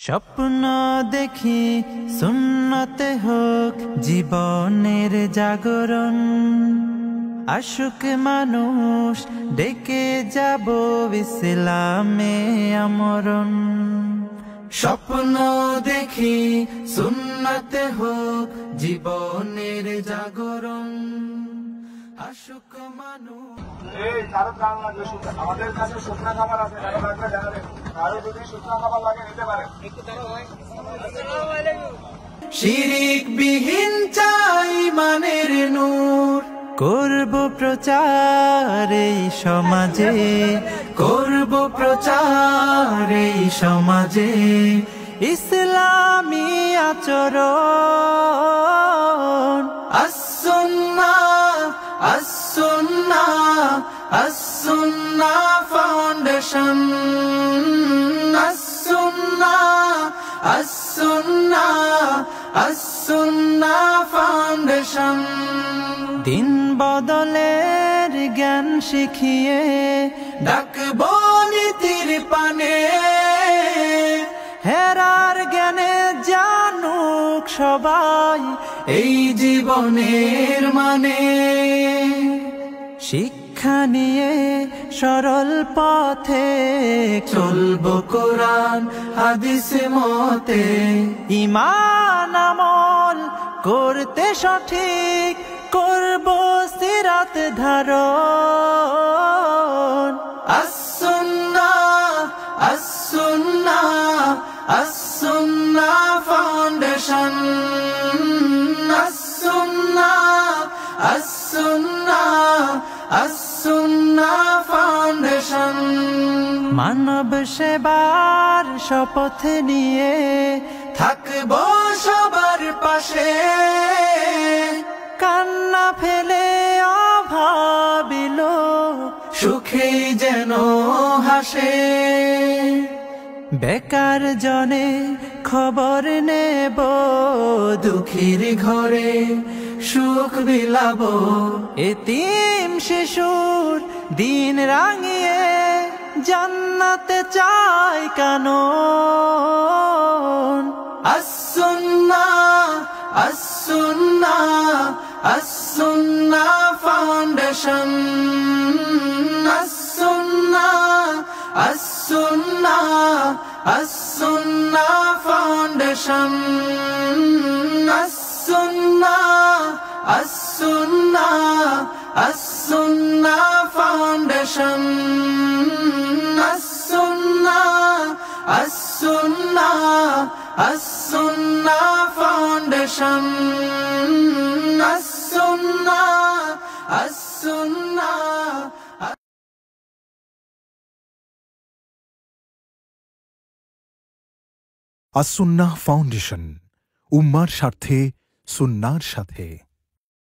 স্বপ্ন দেখি সুন্নতে হোক জীবনের জাগরণ, আশুক মানুষ ডেকে যাব ইসলামে আমরণ। স্বপ্ন দেখি সুন্নতে হোক জীবনের জাগরণ, আশুক মানুষ। এই কারো প্রাণ লাগবে, আমাদের কাছে শুকনা খাবার আছে, কারো লাগবে জানাবেন। কারো যদি শুকনা খাবার লাগে নিতে পারেন। শিরিক বিহীন চাই মানের নূর, করব প্রচার এই সমাজে, করব প্রচার এই সমাজে। ইসলামী আচরণ as-sunnah, as-sunnah, as-sunnah foundation, as-sunnah, as-sunnah, as-sunnah foundation। দিন বদলের জ্ঞান শিখিয়ে ডাকবো নীতির পানে, হেরার জ্ঞানে জানুক সবাই এই জীবনের মানে। শিক্ষা নিয়ে সরল পথে চলবো কোরআন হাদিস মতে, ঈমান আমল করতে সঠিক করব সিরাত ধারণ। as-sunnah, as-sunnah, as-sunnah foundation, as-sunnah, as-sunnah, as-sunnah foundation। মানব সেবার শপথ নিয়ে থাকবো সবার পাশে, কান্না ফেলে অভাবিল সুখে যেন হাসে। বেকার জনে খবর নেব দুঃখীর ঘরে সুখ বিলাব, এতিম শিশুর দিন রাঙিয়ে জান্নাতে চাই কানন। as-sunnah, as-sunnah, as-sunnah foundation, as-sunnah, as-sunnah, as-sunnah foundation, as-sunnah, as-sunnah, as-sunnah foundation, as-sunnah, as-sunnah, as-sunnah foundation, as-sunnah, as-sunnah। as-sunnah foundation, উম্মার স্বার্থে সুন্নাহর সাথে।